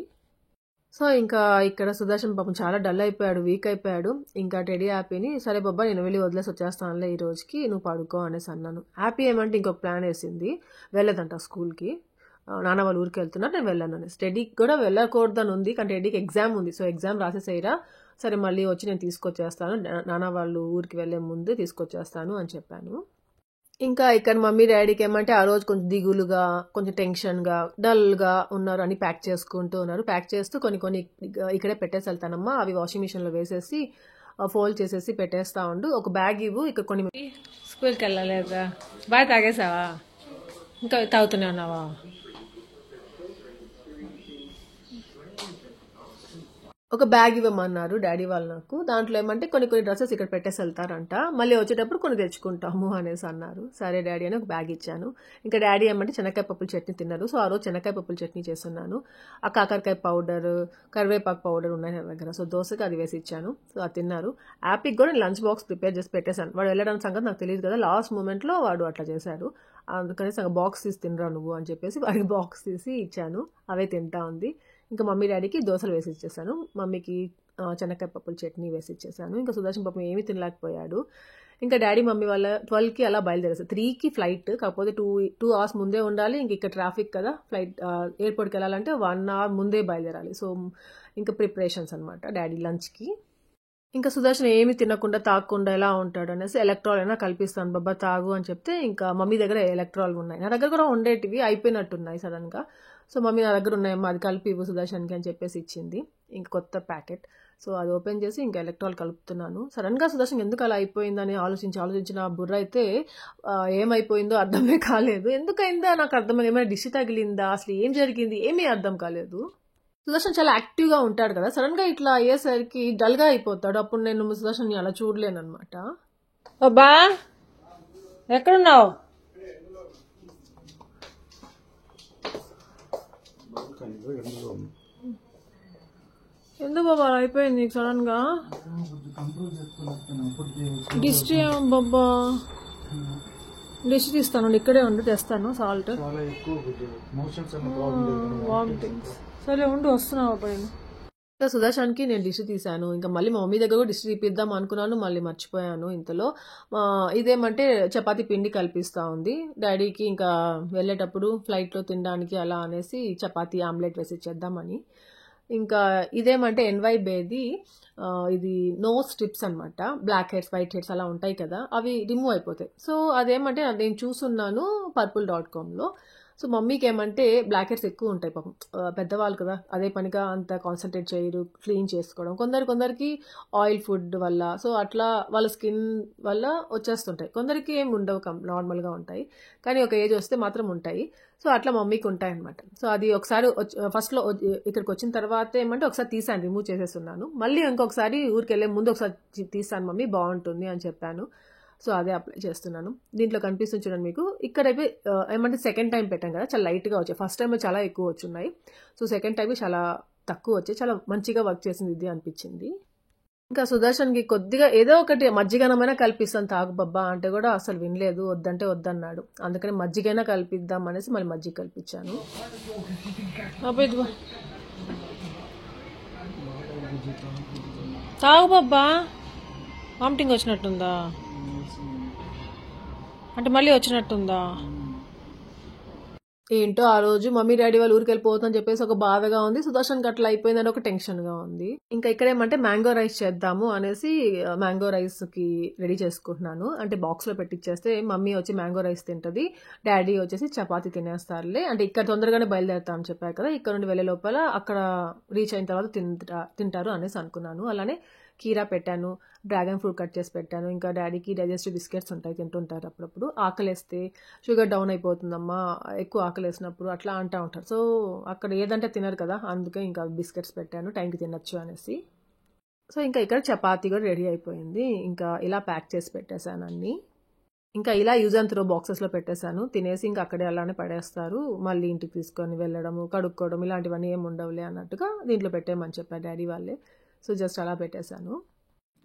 సో ఇంకా ఇక్కడ సుదర్శన్ పాపం చాలా డల్ అయిపోయాడు, వీక్ అయిపోయాడు. ఇంకా టెడీ హ్యాపీని సరే బాబా నేను వెళ్ళి వదిలేసి వచ్చేస్తానులే ఈ రోజుకి, నువ్వు పడుకో అనేసి అన్నాను. హ్యాపీ ఏమంటే ఇంకొక ప్లాన్ వేసింది, వెళ్ళదంట స్కూల్కి. నాన్న వాళ్ళ ఊరికి వెళ్తున్నారు, నేను వెళ్ళాను అనేసి. టెడీకి కూడా వెళ్ళకూడదని ఉంది, కానీ టెడీకి ఎగ్జామ్ ఉంది, సో ఎగ్జామ్ రాసేసేయరా, సరే మళ్ళీ వచ్చి నేను తీసుకొచ్చేస్తాను, నాన్న వాళ్ళు ఊరికి వెళ్ళే ముందు తీసుకొచ్చేస్తాను అని చెప్పాను. ఇంకా ఇక్కడ మమ్మీ డాడీకి ఏమంటే ఆ రోజు కొంచెం దిగులుగా, కొంచెం టెన్షన్గా, డల్గా ఉన్నారు అని ప్యాక్ చేసుకుంటూ ఉన్నారు. ప్యాక్ చేస్తూ కొన్ని ఇక్కడే పెట్టేసి వెళ్తానమ్మా, అవి వాషింగ్ మిషన్లో వేసేసి ఫోల్డ్ చేసేసి పెట్టేస్తా ఉండు, ఒక బ్యాగ్ ఇవ్వు, ఇక్కడ కొన్ని. స్కూల్కి వెళ్ళలేదా, బాగా తాగేసావా, ఇంకా తాగుతూనే ఉన్నావా? ఒక బ్యాగ్ ఇవ్వమన్నారు డాడీ వాళ్ళు నాకు, దాంట్లో ఏమంటే కొన్ని డ్రెస్సెస్ ఇక్కడ పెట్టేసి వెళ్తారంట, మళ్ళీ వచ్చేటప్పుడు కొన్ని తెచ్చుకుంటాము అనేసి అన్నారు. సరే డాడీ అని ఒక బ్యాగ్ ఇచ్చాను. ఇంకా డాడీ ఏమంటే శనక్కాయ పప్పుల చట్నీ తిన్నారు, సో ఆ రోజు శనక్కాయ పప్పుల చట్నీ చేస్తున్నాను. ఆ కాకరకాయ పౌడర్, కరివేపాకు పౌడర్ ఉన్నాయి నా దగ్గర, సో దోశకి అది వేసి ఇచ్చాను, సో అది తిన్నారు. యాపీకి కూడా లంచ్ బాక్స్ ప్రిపేర్ చేసి పెట్టేశాను, వాడు వెళ్ళడానికి సంగతి నాకు తెలియదు కదా, లాస్ట్ మూమెంట్లో వాడు అట్లా చేశాడు, అందుకని బాక్స్ తీసి తినరా నువ్వు అని చెప్పేసి వాడికి బాక్స్ తీసి ఇచ్చాను, అవే తింటా ఉంది. ఇంకా మమ్మీ డాడీకి దోశలు వేసి ఇచ్చేసాను, మమ్మీకి శనక్కాయ పప్పుల చట్నీ వేసి ఇచ్చేసాను. ఇంకా సుదర్శన్ పాపం ఏమీ తినలేకపోయాడు. ఇంకా డాడీ మమ్మీ వాళ్ళ 12కి అలా బయలుదేరేస్తారు. 3కి ఫ్లైట్, కాకపోతే 2 hours ముందే ఉండాలి. ఇంక ఇక్కడ ట్రాఫిక్ కదా, ఫ్లైట్ ఎయిర్పోర్ట్కి వెళ్ళాలంటే 1 hour ముందే బయలుదేరాలి. సో ఇంకా ప్రిపరేషన్స్ అనమాట డాడీ లంచ్కి. ఇంకా సుదర్శన్ ఏమి తినకుండా తాగకుండా ఎలా ఉంటాడు అనేసి ఎలక్ట్రాల్ అయినా కల్పిస్తాను బాబా తాగు అని చెప్తే, ఇంకా మమ్మీ దగ్గర ఎలక్ట్రాల్ ఉన్నాయి, నా దగ్గర కూడా ఉండేటివి అయిపోయినట్టున్నాయి సడన్గా. సో మమ్మీ నా దగ్గర ఉన్నాయమ్మా, అది కలిపి ఇవ్వు సుదర్శన్కి అని చెప్పేసి ఇచ్చింది, ఇంక కొత్త ప్యాకెట్. సో అది ఓపెన్ చేసి ఇంకా ఎలక్ట్రాల్ కలుపుతున్నాను. సడన్గా సుదర్శన్ ఎందుకు అలా అయిపోయిందని ఆలోచించిన బుర్ర అయితే ఏమైపోయిందో అర్థమే కాలేదు. ఎందుకైందా నాకు అర్థమైంది, ఏమైనా డిష్ తగిలిందా, అసలు ఏం జరిగింది ఏమీ అర్థం కాలేదు. సుదర్శన్ చాలా యాక్టివ్గా ఉంటాడు కదా, సడన్గా ఇట్లా అయ్యేసరికి డల్గా అయిపోతాడు. అప్పుడు నేను సుదర్శన్ని అలా చూడలేను అనమాట. బాబా ఎక్కడున్నావు? ఎందుకు బాబా అలా అయిపోయింది నీకు సడన్గా? డిస్ట్ బాబా, డిష్ తీస్తాను, ఇక్కడే ఉండి తెస్తాను సాల్ట్. వామిటింగ్స్, సరే ఉండి వస్తున్నావు పైన. ఇంకా సుదర్శన్కి నేను డిష్ తీశాను, ఇంకా మళ్ళీ మా మమ్మీ దగ్గర కూడా డిష్ తీపిద్దాం అనుకున్నాను, మళ్ళీ మర్చిపోయాను ఇంతలో. ఇదేమంటే చపాతీ పిండి కల్పిస్తూ ఉంది డాడీకి, ఇంకా వెళ్ళేటప్పుడు ఫ్లైట్లో తినడానికి అలా అనేసి చపాతీ ఆమ్లెట్ వేసి ఇచ్చేద్దామని. ఇంకా ఇదేమంటే ఎన్వై బేది, ఇది నో స్ట్రిప్స్ అనమాట, బ్లాక్ హెడ్స్ వైట్ హెడ్స్ అలా ఉంటాయి కదా, అవి రిమూవ్ అయిపోతాయి. సో అదేమంటే నేను చూసున్నాను purple.comలో. సో మమ్మీకి ఏమంటే బ్లాక్ హెడ్స్ ఎక్కువ ఉంటాయి పాపం, పెద్దవాళ్ళు కదా, అదే పనిగా అంత కాన్సన్ట్రేట్ చేయరు క్లీన్ చేసుకోవడం. కొందరికి ఆయిల్ ఫుడ్ వల్ల, సో అట్లా వాళ్ళ స్కిన్ వల్ల వచ్చేస్తుంటాయి, కొందరికి ఏమి ఉండవు, నార్మల్గా ఉంటాయి, కానీ ఒక ఏజ్ వస్తే మాత్రం ఉంటాయి. సో అట్లా మమ్మీకి ఉంటాయి అనమాట. సో అది ఒకసారి ఫస్ట్లో ఇక్కడికి వచ్చిన తర్వాత ఏమంటే ఒకసారి తీసాను, రిమూవ్ చేసేస్తున్నాను, మళ్ళీ ఇంకొకసారి ఊరికి వెళ్ళే ముందు ఒకసారి తీసాను మమ్మీ, బాగుంటుంది అని చెప్పాను. సో అదే అప్లై చేస్తున్నాను. దీంట్లో కనిపిస్తుంది చూడండి మీకు, ఇక్కడైతే ఏమంటే సెకండ్ టైం పెట్టాం కదా, చాలా లైట్గా వచ్చాయి, ఫస్ట్ టైం చాలా ఎక్కువ వచ్చున్నాయి, సో సెకండ్ టైం చాలా తక్కువ వచ్చాయి, చాలా మంచిగా వర్క్ చేసింది ఇది అనిపించింది. ఇంకా సుదర్శన్కి కొద్దిగా ఏదో ఒకటి మజ్జిగనమైనా కల్పిస్తాను తాగు బాబా అంటే కూడా అసలు వినలేదు, వద్దంటే వద్దన్నాడు, అందుకని మజ్జిగైనా కల్పిద్దాం అనేసి మళ్ళీ మజ్జిగ కల్పించాను. తాగు బాబా, వామిటింగ్ వచ్చినట్టుందా, అంటే మళ్ళీ వచ్చినట్టుందా? ఏంటో ఆ రోజు మమ్మీ డాడీ వాళ్ళు ఊరికి వెళ్ళిపోతుందని చెప్పేసి ఒక బాధగా ఉంది, సుదర్శన్కి అట్లా అయిపోయిందని ఒక టెన్షన్గా ఉంది. ఇంకా ఇక్కడ ఏమంటే మ్యాంగో రైస్ చేద్దాము అనేసి మ్యాంగో రైస్కి రెడీ చేసుకుంటున్నాను. అంటే బాక్స్లో పెట్టిచ్చేస్తే మమ్మీ వచ్చి మ్యాంగో రైస్ తింటుంది, డాడీ వచ్చేసి చపాతీ తినేస్తారులే, అంటే ఇక్కడ తొందరగానే బయలుదేరుతాం అని చెప్పారు కదా, ఇక్కడ నుండి వెళ్ళే లోపల అక్కడ రీచ్ అయిన తర్వాత తింటారు అనేసి అనుకున్నాను. అలానే కీరా పెట్టాను, డ్రాగన్ ఫ్రూట్ కట్ చేసి పెట్టాను, ఇంకా డాడీకి డైజెస్టివ్ బిస్కెట్స్ ఉంటాయి, తింటుంటారు అప్పుడప్పుడు, ఆకలేస్తే షుగర్ డౌన్ అయిపోతుందమ్మా ఎక్కువ ఆకలేసినప్పుడు అట్లా అంటూ ఉంటారు. సో అక్కడ ఏదంటే తినరు కదా, అందుకే ఇంకా బిస్కెట్స్ పెట్టాను, టైంకి తినచ్చు అనేసి. సో ఇంకా ఇక్కడ చపాతీ కూడా రెడీ అయిపోయింది, ఇంకా ఇలా ప్యాక్ చేసి పెట్టేశాను అన్నీ. ఇంకా ఇలా యూజ్ అండ్ త్రో బాక్సెస్లో పెట్టేశాను. తినేసి ఇంకా అక్కడే అలానే పడేస్తారు. మళ్ళీ ఇంటికి తీసుకొని వెళ్ళడము, కడుక్కోవడం ఇలాంటివన్నీ ఏమి ఉండవులే అన్నట్టుగా దీంట్లో పెట్టేయమని చెప్పారు డాడీ వాళ్ళే. సో జస్ట్ అలా పెట్టేశాను.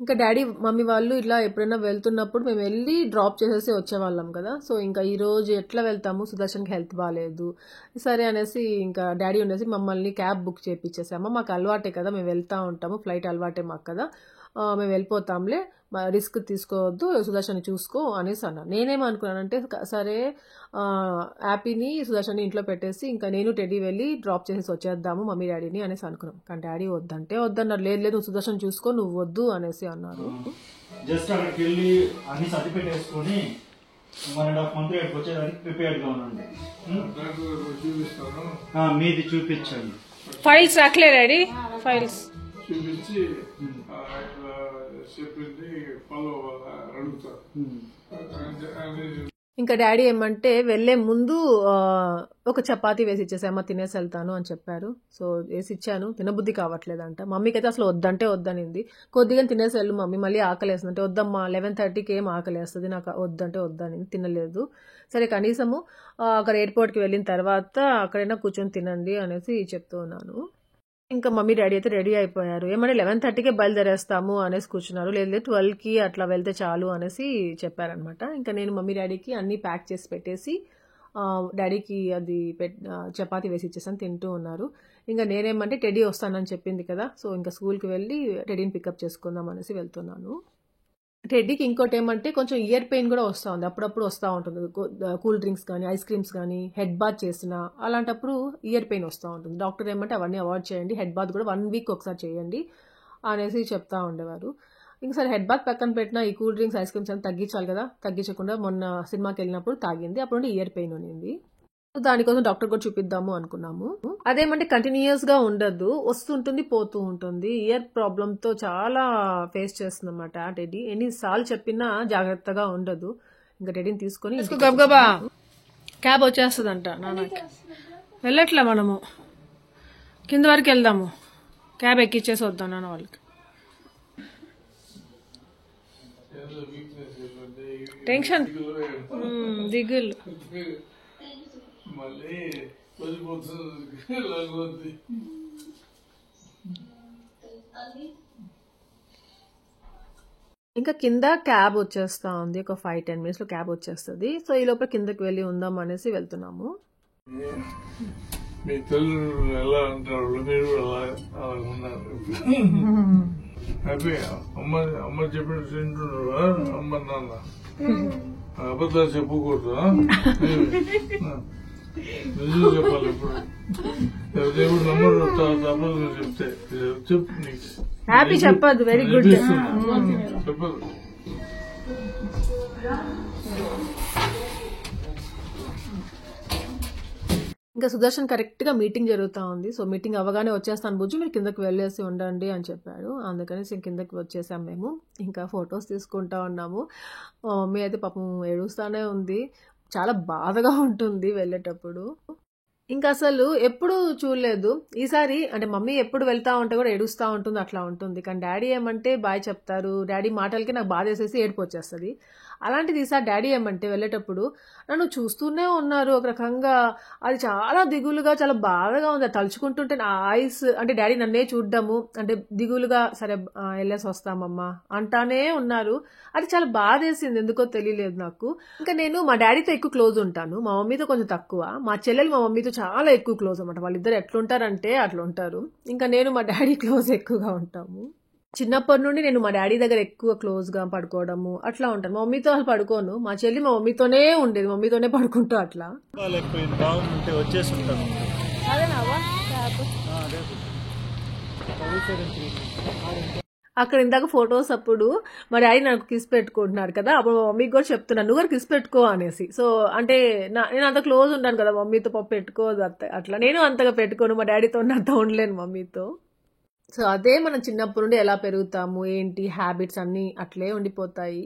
ఇంకా డాడీ మమ్మీ వాళ్ళు ఇట్లా ఎప్పుడైనా వెళ్తున్నప్పుడు మేము వెళ్ళి డ్రాప్ చేసేసి వచ్చేవాళ్ళం కదా. సో ఇంకా ఈ రోజు ఎట్లా వెళ్తాము, సుదర్శన్కి హెల్త్ బాగాలేదు, సరే అనేసి ఇంకా డాడీ ఉండేసి మమ్మల్ని క్యాబ్ బుక్ చేయించేసాము. మాకు అలవాటే కదా, మేము వెళ్తూ ఉంటాము, ఫ్లైట్ అలవాటే మాకు కదా, మేము వెళ్ళిపోతాంలే, రిస్క్ తీసుకోవద్దు, సుదర్శన్ చూసుకో అనేసి అన్నాను. నేనేమనుకున్నానంటే సరే హ్యాపీని సుదర్శన్ని ఇంట్లో పెట్టేసి ఇంకా నేను టెడ్డీ వెళ్ళి డ్రాప్ చేసేసి వచ్చేద్దాము మమ్మీ డాడీని అనేసి అనుకున్నాం. కానీ డాడీ వద్దంటే వద్దన్నారు. లేదు లేదు నువ్వు సుదర్శన్ చూసుకో, నువ్వు వద్దు అనేసి అన్నారు. జస్ట్ అక్కడికి వెళ్ళి అన్ని సర్ది పెట్టేసుకొని 1.5 month వచ్చేదానికి ప్రిపేర్డ్ గా ఉండండి. మీది చూపించండి. ఫైల్స్ రాకలే డాడీ, ఫైల్స్ చూపించి చెప్పింది ఫాలో అడుగుతారు. ఇంకా డాడీ ఏమంటే వెళ్లే ముందు ఒక చపాతీ వేసి ఇచ్చేసామా, తినేసి వెళ్తాను అని చెప్పారు. సో వేసి ఇచ్చాను. తినబుద్ధి కావట్లేదంట. మమ్మీకి అయితే అసలు వద్దంటే వద్దనింది. కొద్దిగా తినేసి వెళ్ళు మమ్మీ, మళ్ళీ ఆకలేస్తుంది అంటే వద్దమ్మా 11:30కి ఏం ఆకలేస్తుంది, నాకు వద్దంటే వద్దని తినలేదు. సరే కనీసము అక్కడ ఎయిర్పోర్ట్కి వెళ్ళిన తర్వాత అక్కడైనా కూర్చొని తినండి అనేసి చెప్తూ ఉన్నాను. ఇంకా మమ్మీ డాడీ అయితే రెడీ అయిపోయారు. ఏమంటే 11:30కే బయలుదేరేస్తాము అనేసి కూర్చున్నారు. లేదు 12కి అట్లా వెళ్తే చాలు అనేసి చెప్పారనమాట. ఇంకా నేను మమ్మీ డాడీకి అన్నీ ప్యాక్ చేసి పెట్టేసి డాడీకి అది చపాతీ వేసి ఇచ్చేసాను, తింటూ ఉన్నారు. ఇంకా నేనేమంటే టెడ్డీ వస్తానని చెప్పింది కదా, సో ఇంకా స్కూల్కి వెళ్ళి టెడ్డీని పికప్ చేసుకుందాం అనేసి వెళ్తున్నాను. టెడ్డీకి ఇంకోటి ఏమంటే కొంచెం ఇయర్ పెయిన్ కూడా వస్తూ ఉంది, అప్పుడప్పుడు వస్తూ ఉంటుంది. కూల్ డ్రింక్స్ కానీ ఐస్ క్రీమ్స్ కానీ హెడ్ బాత్ చేసిన అలాంటప్పుడు ఇయర్ పెయిన్ వస్తూ ఉంటుంది. డాక్టర్ ఏమంటే అవన్నీ అవాయిడ్ చేయండి, హెడ్ బాత్ కూడా 1 week ఒకసారి చేయండి అనేసి చెప్తా ఉండేవారు. ఇంకసారి హెడ్ బాత్ పక్కన పెట్టిన ఈ కూల్ డ్రింక్స్ ఐస్ క్రీమ్స్ అని తగ్గించాలి కదా, తగ్గించకుండా మొన్న సినిమాకి వెళ్ళినప్పుడు తాగింది, అప్పుడు ఇయర్ పెయిన్ ఉన్నింది. దానికోసం డాక్టర్ కూడా చూపిద్దాము అనుకున్నాము. అదేమంటే కంటిన్యూస్ గా ఉండదు, వస్తుంటుంది పోతూ ఉంటుంది. ఇయర్ ప్రాబ్లమ్ తో చాలా ఫేస్ చేస్తుంది అన్నమాట టెడ్డీ. ఎన్నిసార్లు చెప్పినా జాగ్రత్తగా ఉండదు. ఇంకా టెడ్డీని తీసుకొని గబగబా క్యాబ్ వచ్చేస్తుందంట నాన్నకి. వెళ్ళట్లే మనము, కింద వరకు వెళ్దాము, క్యాబ్ ఎక్కిచ్చేసి వద్దాం నాన్న వాళ్ళకి. టెన్షన్ దిగులు మళ్ళీ వెళ్ళిపోతుంది. ఇంకా కింద క్యాబ్ వచ్చేస్తా ఉంది, ఒక 5-10 minutes లో క్యాబ్ వచ్చేస్తుంది. సో ఈ లోపల కిందకి వెళ్ళి ఉందాం అనేసి వెళ్తున్నాము. మీ తల్లిదండ్రులు ఎలా అంటారు, మీరు అలా ఉన్నారు. హ్యాపీ అమ్మ చెప్పినట్టు తింటున్నారా అమ్మ నాన్న? అబద్ధాలు చెప్పకూడదు, నిజం చెప్పాలి. ఇప్పుడు దేవుడు నమ్మరు, అబద్ధాలు చెప్తే చెప్పు. నీకు హ్యాపీ చెప్పదు, వెరీ గుడ్ చెప్పదు. ఇంకా సుదర్శన్ కరెక్ట్ గా మీటింగ్ జరుగుతూ ఉంది. సో మీటింగ్ అవ్వగానే వచ్చేస్తాను బుజ్జు, మీరు కిందకి వెళ్ళేసి ఉండండి అని చెప్పాడు. అందుకని కిందకి వచ్చేసాం మేము. ఇంకా ఫొటోస్ తీసుకుంటా ఉన్నాము. మమ్మీ అయితే పాపం ఏడుస్తానే ఉంది, చాలా బాధగా ఉంటుంది వెళ్ళేటప్పుడు. ఇంకా అసలు ఎప్పుడు చూడలేదు. ఈసారి అంటే మమ్మీ ఎప్పుడు వెళ్తా ఉంటే కూడా ఏడుస్తూ ఉంటుంది, అట్లా ఉంటుంది. కానీ డాడీ ఏమంటే బాయ్ చెప్తారు, డాడీ మాటలకి నాకు బాధ వేసేసి ఏడుపు వచ్చేస్తుంది. అలాంటిది ఈసారి డాడీ ఏమంటే వెళ్ళేటప్పుడు నన్ను చూస్తూనే ఉన్నారు ఒక రకంగా. అది చాలా దిగులుగా, చాలా బాధగా ఉంది. తలుచుకుంటుంటే నా ఐస్ అంటే డాడీ నన్నే చూడ్డము, అంటే దిగులుగా సరే వెళ్ళేసి వస్తామమ్మా అంటానే ఉన్నారు. అది చాలా బాధ వేసింది, ఎందుకో తెలియలేదు నాకు. ఇంకా నేను మా డాడీతో ఎక్కువ క్లోజ్ ఉంటాను, మా మమ్మీతో కొంచెం తక్కువ. మా చెల్లెలు మా మమ్మీతో చాలా ఎక్కువ క్లోజ్ అనమాట. వాళ్ళిద్దరు ఎట్లుంటారంటే అట్లా ఉంటారు. ఇంకా నేను మా డాడీ క్లోజ్ ఎక్కువగా ఉంటాము. చిన్నప్పటి నుండి నేను మా డాడీ దగ్గర ఎక్కువ క్లోజ్ గా పడుకోవడము అట్లా ఉంటాను. మా మమ్మీతో అసలు పడుకోను. మా చెల్లి మా మమ్మీతోనే ఉండేది, మమ్మీతోనే పడుకుంటూ అట్లా. బాగుంటే వచ్చేసి ఉంటాను. అక్కడ ఇందాక ఫొటోస్ అప్పుడు మా డాడీ నాకు కిస్ పెట్టుకుంటున్నారు కదా, అప్పుడు మా మమ్మీకి కూడా చెప్తున్నాను నువ్వు కూడా కిస్ పెట్టుకో అనేసి. సో అంటే నేను అంత క్లోజ్ ఉంటాను కదా మమ్మీతో, పాప పెట్టుకోదు అట్లా. నేను అంతగా పెట్టుకోను, మా డాడీతో అంత ఉండలేను మమ్మీతో. సో అదే మనం చిన్నప్పటి నుండి ఎలా పెరుగుతాము ఏంటి హ్యాబిట్స్ అన్నీ అట్లే ఉండిపోతాయి.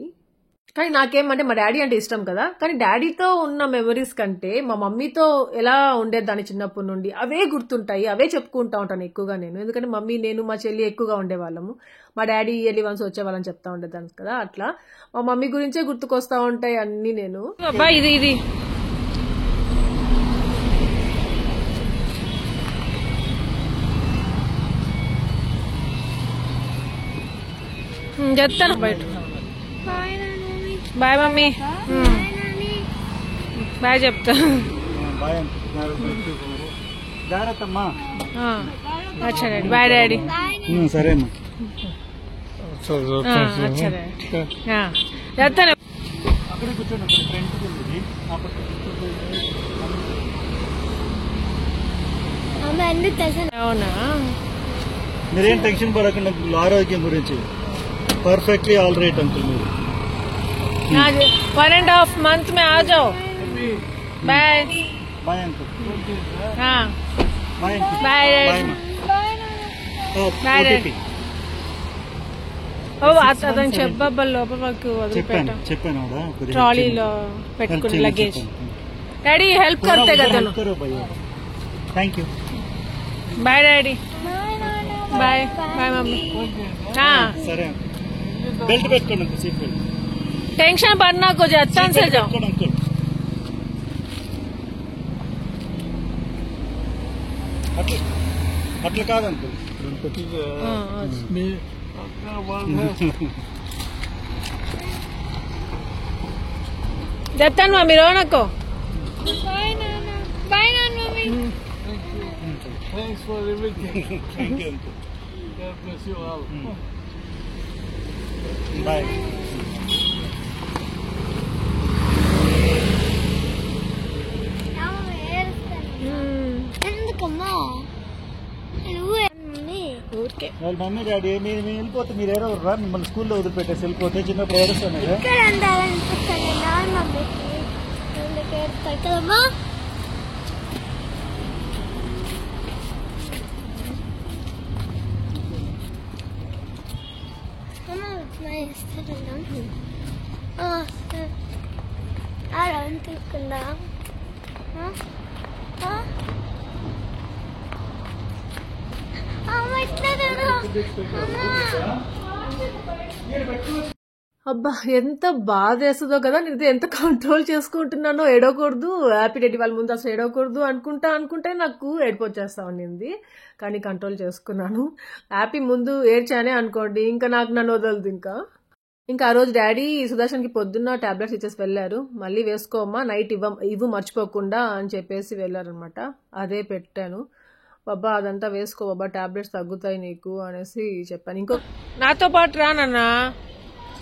కానీ నాకేమంటే మా డాడీ అంటే ఇష్టం కదా, కానీ డాడీతో ఉన్న మెమరీస్ కంటే మా మమ్మీతో ఎలా ఉండేదాన్ని చిన్నప్పటి నుండి అవే గుర్తుంటాయి, అవే చెప్పుకుంటా ఉంటాను ఎక్కువగా నేను. ఎందుకంటే మమ్మీ, నేను, మా చెల్లి ఎక్కువగా ఉండేవాళ్ళము. మా డాడీ ఇయర్లీ వన్స్ వచ్చేవాళ్ళని చెప్తా ఉండేదాన్ని కదా, అట్లా మా మమ్మీ గురించే గుర్తుకొస్తా ఉంటాయి అన్ని. నేను అబ్బా ఇది చెప్తాను బయట. బాయ్ మమ్మీ, బాయ్ చెప్తా. జాగ్రత్తమ్మా. అచ్చా డాడీ, బాయ్ డాడీ. సరే అమ్మా. అచ్చా డాడీ, చెప్తాను. అక్కడే కూర్చోండి, ఫ్రెండ్కి ఉంది. అవునా, మీరేం టెన్షన్ పడకండి అంకుల్, ఆరోగ్యం గురించి పర్ఫెक्ట్లీ ఆల్ రైట్ అంకుల్. మీరు 1.5 month में आ जाओ. Bye bye uncle. हाँ బాయ్ అంకుల్. బాయ్ బాయ్ మా. Bye OTP. ఓ అతను చెప్పబ్బా లోపల మాకు వదిలిపెట్టాం. చెప్పాను ట్రాలీలో పెట్టుకుని లగేజ్. డాడీ హెల్ప్ करते కదా. Thank you. Bye daddy. Bye bye mummy. సరే బెల్ట్ పెట్టుకోండి అంకుల్, సీట్ బెల్ట్. टेंशन पड़ना को अच्छा से जाओ. అంకుల్ అట్లా కాదు అంకుల్. చెప్తాను మమ్మీ, రోనకో. Thanks for everything. Thank you uncle. God bless you all. Bye. ఊరికే వాళ్ళ మమ్మీ డాడీ మీరు వెళ్ళిపోతే మీరు ఎవరో రా, మిమ్మల్ని స్కూల్లో వదిలిపెట్టేసి వెళ్ళిపోతే చిన్నప్పుడు ఏడుస్తాను కదా. అబ్బా ఎంత బాధ వేస్తుందో కదా. నేను ఎంత కంట్రోల్ చేసుకుంటున్నానో, ఏడవకూడదు, హ్యాపీ డాడీ వాళ్ళ ముందు అసలు ఏడవకూడదు అనుకుంటే నాకు ఏడుపు వచ్చేస్తా ఉండింది. కానీ కంట్రోల్ చేసుకున్నాను. హ్యాపీ ముందు ఏడ్చానే అనుకోండి, ఇంకా నాకు నన్ను వదలదు. ఇంకా ఆ రోజు డాడీ సుదర్శన్కి పొద్దున్న టాబ్లెట్స్ ఇచ్చేసి వెళ్ళారు. మళ్ళీ వేసుకోమ్మా, నైట్ ఇవ్వు మర్చిపోకుండా అని చెప్పేసి వెళ్ళారనమాట. అదే పెట్టాను. బాబా అదంతా వేసుకో బాబా, టాబ్లెట్స్ తగ్గుతాయి నీకు అనేసి చెప్పాను. ఇంకో నాతో పాటు రా నాన్న,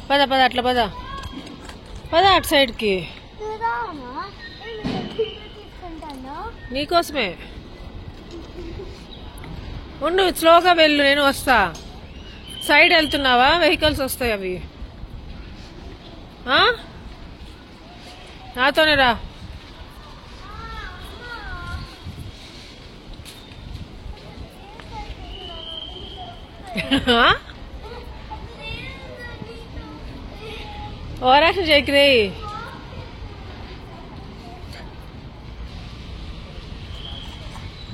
పద పద, అట్లా పద పద అటు సైడ్కి. నీకోసమే ఉండు, స్లోగా వెళ్ళు, నేను వస్తా. సైడ్ వెళ్తున్నావా? వెహికల్స్ వస్తాయి అవి. నాతోనే రా. ఓవరాక్షన్ చేయకురే.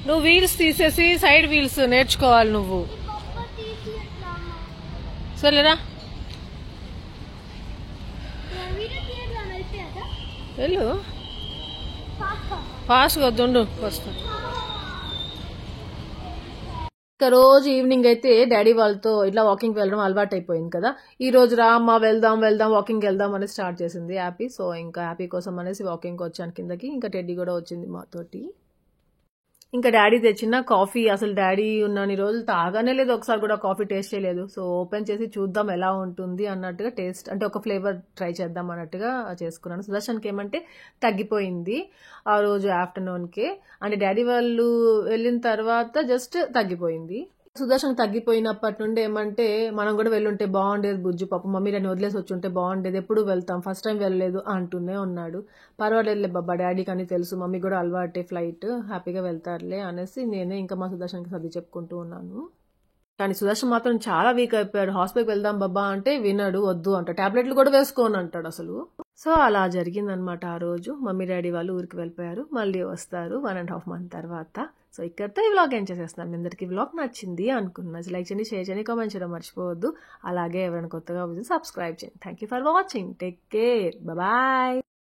నువ్వు వీల్స్ తీసేసి సైడ్ వీల్స్ నేర్చుకోవాలి నువ్వు. సరేరా వెళ్ళు, ఫాస్ట్గా వద్దుండు వస్తా. ఇంకా రోజు ఈవినింగ్ అయితే డాడీ వాళ్ళతో ఇట్లా వాకింగ్ వెళ్ళడం అలవాటు అయిపోయింది కదా. ఈ రోజు రా అమ్మ వెళ్దాం వాకింగ్ వెళ్దాం అని స్టార్ట్ చేసింది హ్యాపీ. సో ఇంకా హ్యాపీ కోసం అనేసి వాకింగ్ వచ్చాను కిందకి. ఇంకా టెడ్డీ కూడా వచ్చింది మాతోటి. ఇంకా డాడీ తెచ్చిన కాఫీ అసలు డాడీ ఉన్నన్ని రోజులు తాగానే లేదు, ఒకసారి కూడా కాఫీ టేస్ట్ చేయలేదు. సో ఓపెన్ చేసి చూద్దాం ఎలా ఉంటుంది అన్నట్టుగా, టేస్ట్ అంటే ఒక ఫ్లేవర్ ట్రై చేద్దాం అన్నట్టుగా చేసుకున్నాను. సుదర్శన్కి ఏమంటే తగ్గిపోయింది ఆ రోజు ఆఫ్టర్నూన్కే, అంటే డాడీ వాళ్ళు వెళ్ళిన తర్వాత జస్ట్ తగ్గిపోయింది. సుదర్శన్ తగ్గిపోయినప్పటి నుండి ఏమంటే మనం కూడా వెళ్ళుంటే బాగుండేది బుజ్జు, పాప మమ్మీ నన్ను వదిలేసి వచ్చి ఉంటే బాగుండేది, ఎప్పుడు వెళ్తాం, ఫస్ట్ టైం వెళ్ళలేదు అంటూనే ఉన్నాడు. పర్వాలేదులే బాబా, డాడీకి అని తెలుసు, మమ్మీ కూడా అలవాటే ఫ్లైట్, హ్యాపీగా వెళ్తారులే అనేసి నేనే ఇంకా మా సుదర్శన్కి సర్ది చెప్పుకుంటూ ఉన్నాను. కానీ సుదర్శన్ మాత్రం చాలా వీక్ అయిపోయాడు. హాస్పిటల్కి వెళ్దాం బాబా అంటే వినడు, వద్దు అంట. టాబ్లెట్లు కూడా వేసుకోని అంటాడు అసలు. సో అలా జరిగిందనమాట. ఆ రోజు మమ్మీ డాడీ వాళ్ళు ఊరికి వెళ్ళిపోయారు. మళ్ళీ వస్తారు 1.5 month తర్వాత. సో ఇక్కడితో ఈ వ్లాగ్ ఏం చేసేస్తున్నాను. మీ అందరికి వ్లాగ్ నచ్చింది అనుకుంటున్నా. లైక్ చేయండి, షేర్ చేయండి, కామెంట్ చేయడం మర్చిపోవద్దు. అలాగే ఎవరైనా కొత్తగా సబ్స్క్రైబ్ చేయండి. Thank you for watching. Take care. Bye.